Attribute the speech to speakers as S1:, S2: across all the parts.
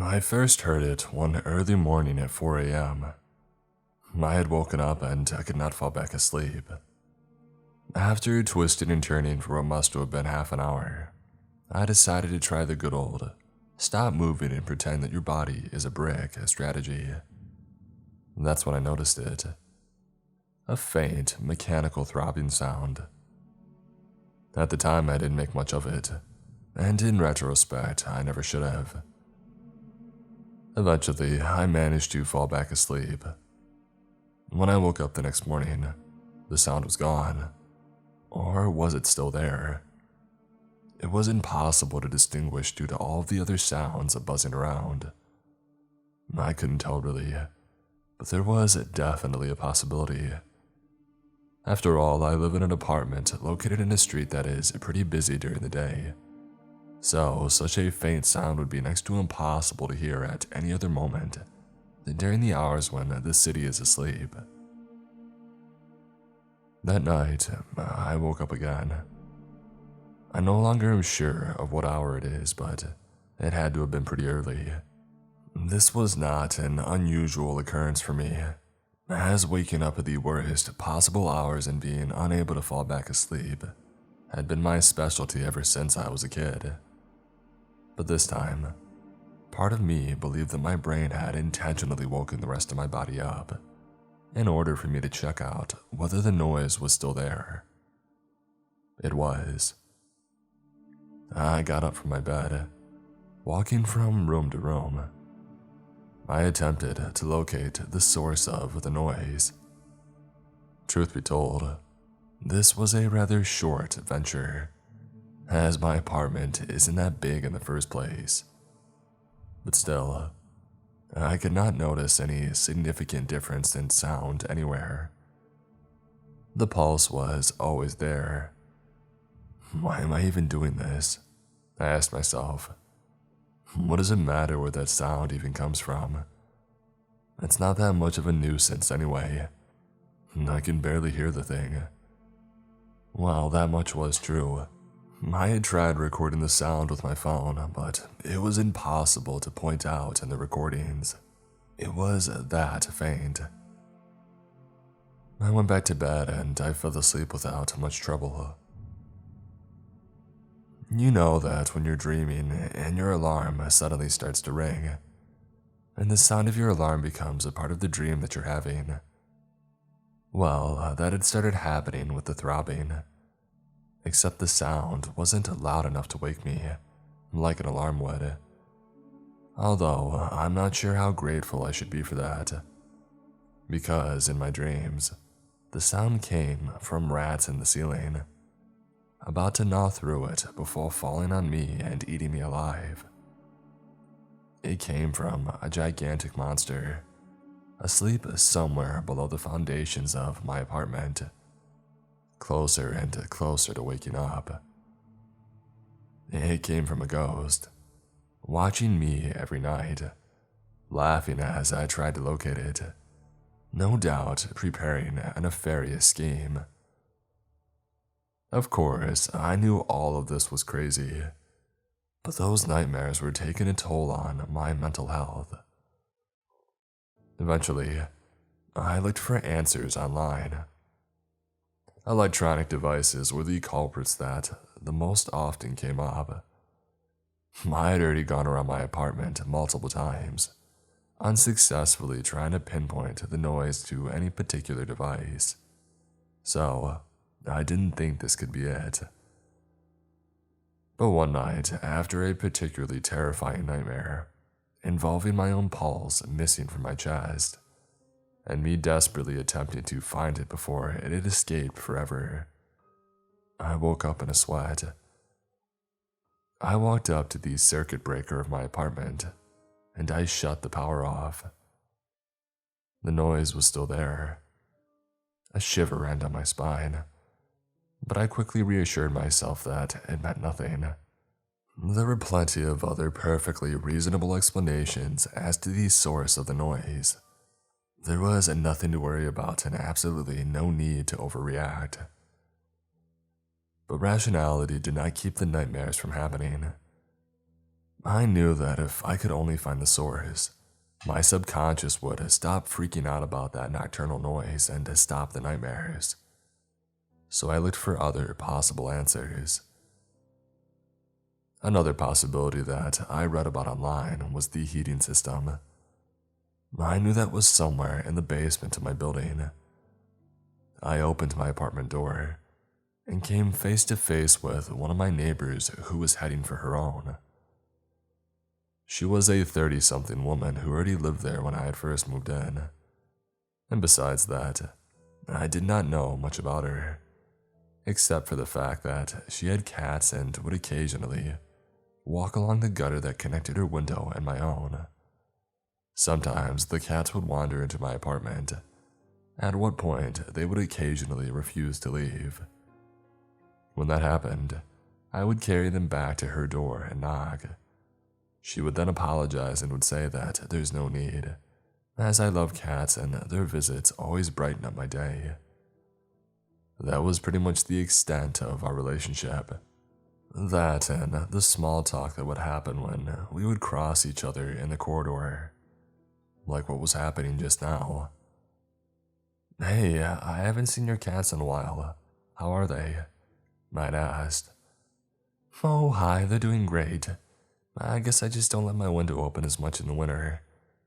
S1: I first heard it one early morning at 4 a.m. I had woken up and I could not fall back asleep. After twisting and turning for what must have been half an hour, I decided to try the good old stop moving and pretend that your body is a brick strategy. That's when I noticed it. A faint, mechanical throbbing sound. At the time, I didn't make much of it, and in retrospect, I never should have. Eventually, I managed to fall back asleep. When I woke up the next morning, the sound was gone. Or was it still there? It was impossible to distinguish due to all of the other sounds buzzing around. I couldn't tell really, but there was definitely a possibility. After all, I live in an apartment located in a street that is pretty busy during the day, so such a faint sound would be next to impossible to hear at any other moment than during the hours when the city is asleep. That night, I woke up again. I no longer am sure of what hour it is, but it had to have been pretty early. This was not an unusual occurrence for me, as waking up at the worst possible hours and being unable to fall back asleep had been my specialty ever since I was a kid. But this time, part of me believed that my brain had intentionally woken the rest of my body up in order for me to check out whether the noise was still there. It was. I got up from my bed, walking from room to room. I attempted to locate the source of the noise. Truth be told, this was a rather short venture, as my apartment isn't that big in the first place. But still, I could not notice any significant difference in sound anywhere. The pulse was always there. Why am I even doing this? I asked myself. What does it matter where that sound even comes from? It's not that much of a nuisance anyway. I can barely hear the thing. Well, that much was true. I had tried recording the sound with my phone, but it was impossible to point out in the recordings. It was that faint. I went back to bed and I fell asleep without much trouble. You know that when you're dreaming and your alarm suddenly starts to ring, and the sound of your alarm becomes a part of the dream that you're having. Well, that had started happening with the throbbing, except the sound wasn't loud enough to wake me, like an alarm would. Although, I'm not sure how grateful I should be for that, because in my dreams, the sound came from rats in the ceiling, about to gnaw through it before falling on me and eating me alive. It came from a gigantic monster, asleep somewhere below the foundations of my apartment, closer and closer to waking up. It came from a ghost, watching me every night, laughing as I tried to locate it, no doubt preparing a nefarious scheme. Of course, I knew all of this was crazy, but those nightmares were taking a toll on my mental health. Eventually, I looked for answers online. Electronic devices were the culprits that the most often came up. I had already gone around my apartment multiple times, unsuccessfully trying to pinpoint the noise to any particular device, so I didn't think this could be it. But one night, after a particularly terrifying nightmare, involving my own pulse missing from my chest, and me desperately attempting to find it before it had escaped forever, I woke up in a sweat. I walked up to the circuit breaker of my apartment, and I shut the power off. The noise was still there. A shiver ran down my spine, but I quickly reassured myself that it meant nothing. There were plenty of other perfectly reasonable explanations as to the source of the noise. There was nothing to worry about and absolutely no need to overreact. But rationality did not keep the nightmares from happening. I knew that if I could only find the source, my subconscious would stop freaking out about that nocturnal noise and stop the nightmares. So I looked for other possible answers. Another possibility that I read about online was the heating system. I knew that was somewhere in the basement of my building. I opened my apartment door and came face to face with one of my neighbors who was heading for her own. She was a 30-something woman who already lived there when I had first moved in. And besides that, I did not know much about her, except for the fact that she had cats and would occasionally walk along the gutter that connected her window and my own. Sometimes the cats would wander into my apartment, at what point they would occasionally refuse to leave. When that happened, I would carry them back to her door and knock. She would then apologize and would say that there's no need, as I love cats and their visits always brighten up my day. That was pretty much the extent of our relationship. That and the small talk that would happen when we would cross each other in the corridor, like what was happening just now. "Hey, I haven't seen your cats in a while. How are they?" I'd asked. "Oh, hi, they're doing great. I guess I just don't let my window open as much in the winter,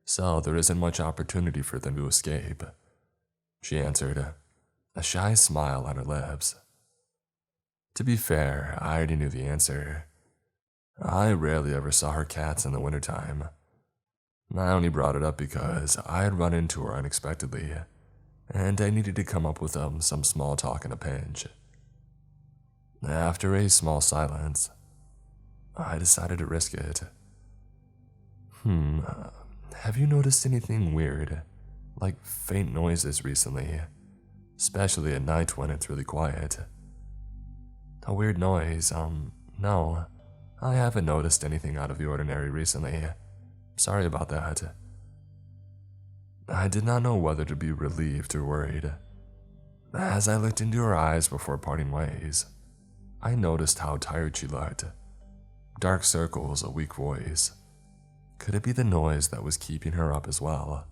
S1: so there isn't much opportunity for them to escape," she answered, a shy smile on her lips. To be fair, I already knew the answer. I rarely ever saw her cats in the wintertime. I only brought it up because I had run into her unexpectedly, and I needed to come up with some small talk in a pinch. After a small silence, I decided to risk it. Have you noticed anything weird, like faint noises recently, especially at night when it's really quiet?" "A weird noise? No, I haven't noticed anything out of the ordinary recently. Sorry about that." I did not know whether to be relieved or worried. As I looked into her eyes before parting ways, I noticed how tired she looked. Dark circles, a weak voice. Could it be the noise that was keeping her up as well?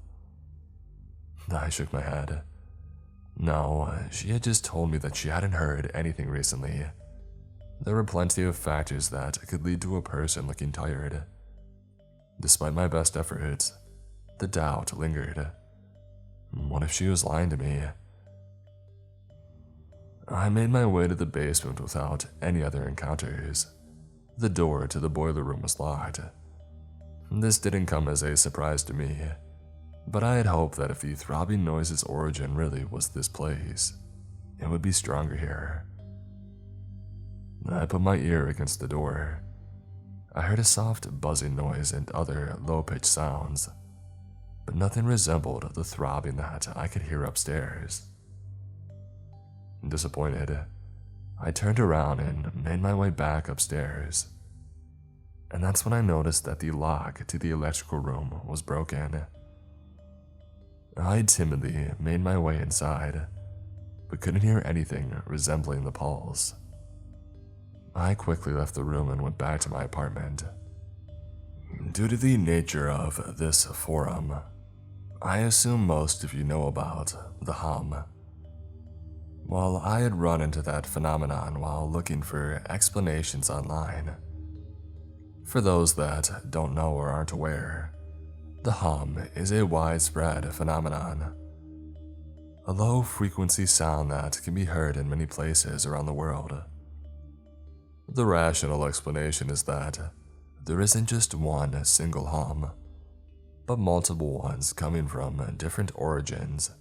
S1: I shook my head. No, she had just told me that she hadn't heard anything recently. There were plenty of factors that could lead to a person looking tired. Despite my best efforts, the doubt lingered. What if she was lying to me? I made my way to the basement without any other encounters. The door to the boiler room was locked. This didn't come as a surprise to me, but I had hoped that if the throbbing noise's origin really was this place, it would be stronger here. I put my ear against the door. I heard a soft buzzing noise and other low-pitched sounds, but nothing resembled the throbbing that I could hear upstairs. Disappointed, I turned around and made my way back upstairs. And that's when I noticed that the lock to the electrical room was broken. I timidly made my way inside, but couldn't hear anything resembling the pulse. I quickly left the room and went back to my apartment. Due to the nature of this forum, I assume most of you know about the hum. Well, I had run into that phenomenon while looking for explanations online. For those that don't know or aren't aware, the hum is a widespread phenomenon. A low-frequency sound that can be heard in many places around the world. The rational explanation is that there isn't just one single hum, but multiple ones coming from different origins,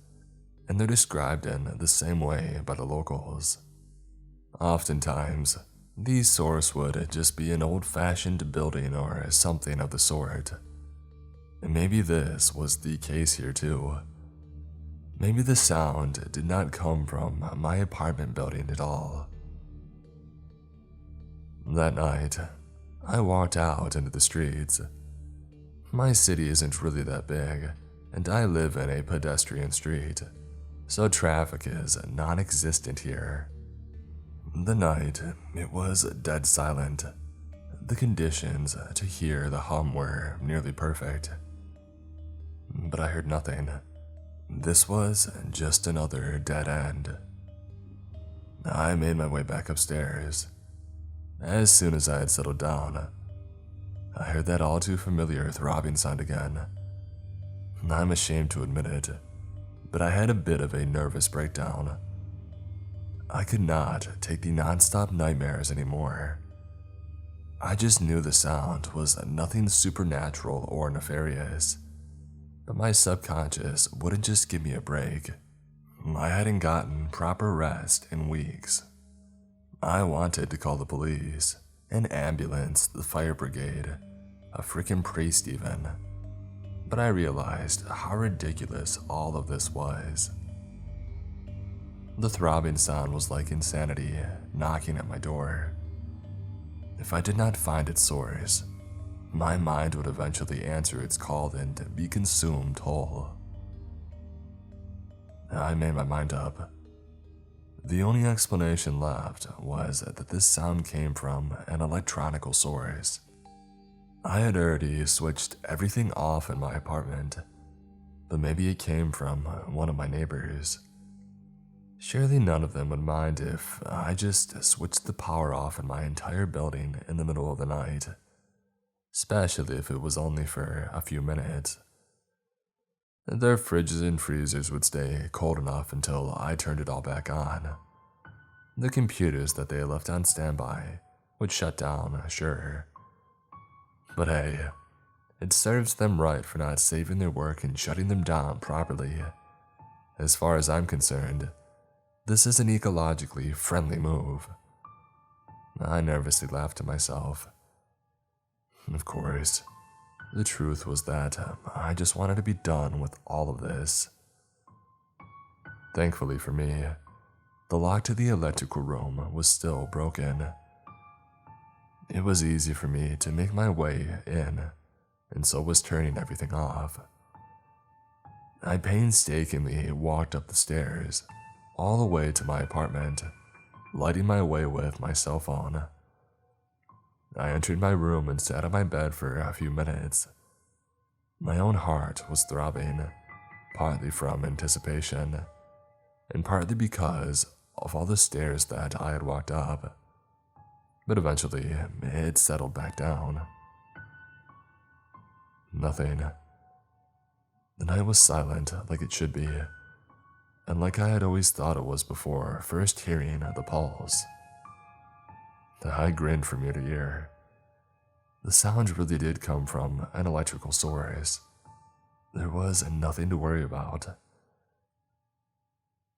S1: and they're described in the same way by the locals. Oftentimes, the source would just be an old-fashioned building or something of the sort. And maybe this was the case here too. Maybe the sound did not come from my apartment building at all. That night, I walked out into the streets. My city isn't really that big, and I live in a pedestrian street, so traffic is non-existent here. The night, it was dead silent. The conditions to hear the hum were nearly perfect. But I heard nothing. This was just another dead end. I made my way back upstairs. As soon as I had settled down, I heard that all too familiar throbbing sound again. I'm ashamed to admit it, but I had a bit of a nervous breakdown. I could not take the non-stop nightmares anymore. I just knew the sound was nothing supernatural or nefarious, but my subconscious wouldn't just give me a break. I hadn't gotten proper rest in weeks. I wanted to call the police, an ambulance, the fire brigade, a freaking priest even. But I realized how ridiculous all of this was. The throbbing sound was like insanity knocking at my door. If I did not find its source, my mind would eventually answer its call and be consumed whole. I made my mind up. The only explanation left was that this sound came from an electronical source. I had already switched everything off in my apartment, but maybe it came from one of my neighbors. Surely none of them would mind if I just switched the power off in my entire building in the middle of the night, especially if it was only for a few minutes. Their fridges and freezers would stay cold enough until I turned it all back on. The computers that they left on standby would shut down, sure. But hey, it serves them right for not saving their work and shutting them down properly. As far as I'm concerned, this is an ecologically friendly move. I nervously laughed to myself. Of course, the truth was that I just wanted to be done with all of this. Thankfully for me, the lock to the electrical room was still broken. It was easy for me to make my way in, and so was turning everything off. I painstakingly walked up the stairs, all the way to my apartment, lighting my way with my cell phone. I entered my room and sat on my bed for a few minutes. My own heart was throbbing, partly from anticipation, and partly because of all the stairs that I had walked up. But eventually, it settled back down. Nothing. The night was silent like it should be, and like I had always thought it was before first hearing the pulse. I grinned from ear to ear. The sound really did come from an electrical source. There was nothing to worry about.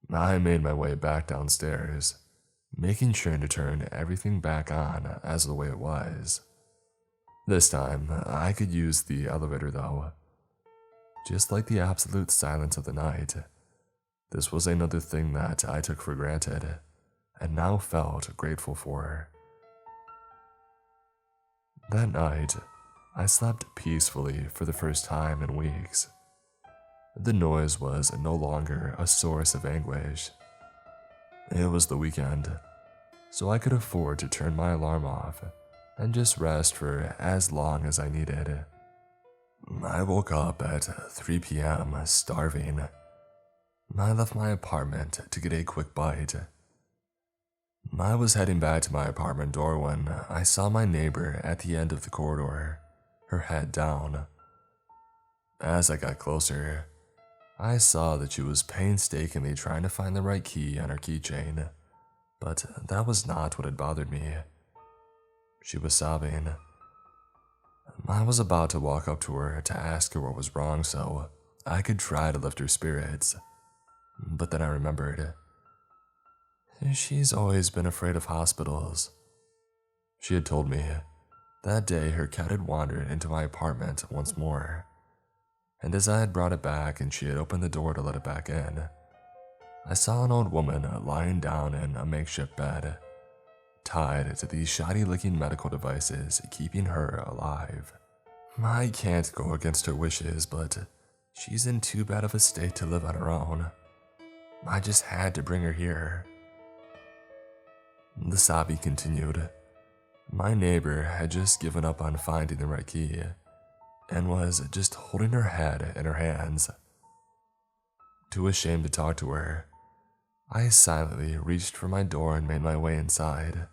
S1: I made my way back downstairs, making sure to turn everything back on as the way it was. This time, I could use the elevator though. Just like the absolute silence of the night, this was another thing that I took for granted, and now felt grateful for. That night, I slept peacefully for the first time in weeks. The noise was no longer a source of anguish. It was the weekend, so I could afford to turn my alarm off and just rest for as long as I needed. I woke up at 3 p.m. starving. I left my apartment to get a quick bite. I was heading back to my apartment door when I saw my neighbor at the end of the corridor, her head down. As I got closer, I saw that she was painstakingly trying to find the right key on her keychain, but that was not what had bothered me. She was sobbing. I was about to walk up to her to ask her what was wrong so I could try to lift her spirits, but then I remembered. She's always been afraid of hospitals. She had told me that day her cat had wandered into my apartment once more, and as I had brought it back and she had opened the door to let it back in, I saw an old woman lying down in a makeshift bed, tied to these shoddy-looking medical devices keeping her alive. I can't go against her wishes, but she's in too bad of a state to live on her own. I just had to bring her here. The sobbing continued. My neighbor had just given up on finding the right key and was just holding her head in her hands. Too ashamed to talk to her, I silently reached for my door and made my way inside.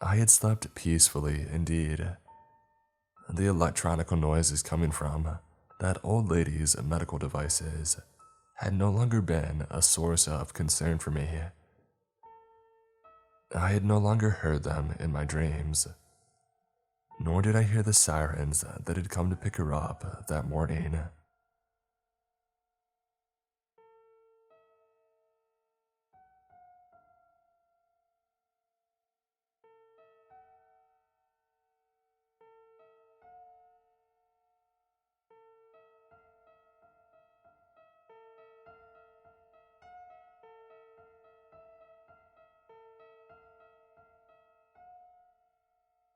S1: I had slept peacefully indeed. The electronical noises coming from that old lady's medical devices had no longer been a source of concern for me. I had no longer heard them in my dreams, nor did I hear the sirens that had come to pick her up that morning.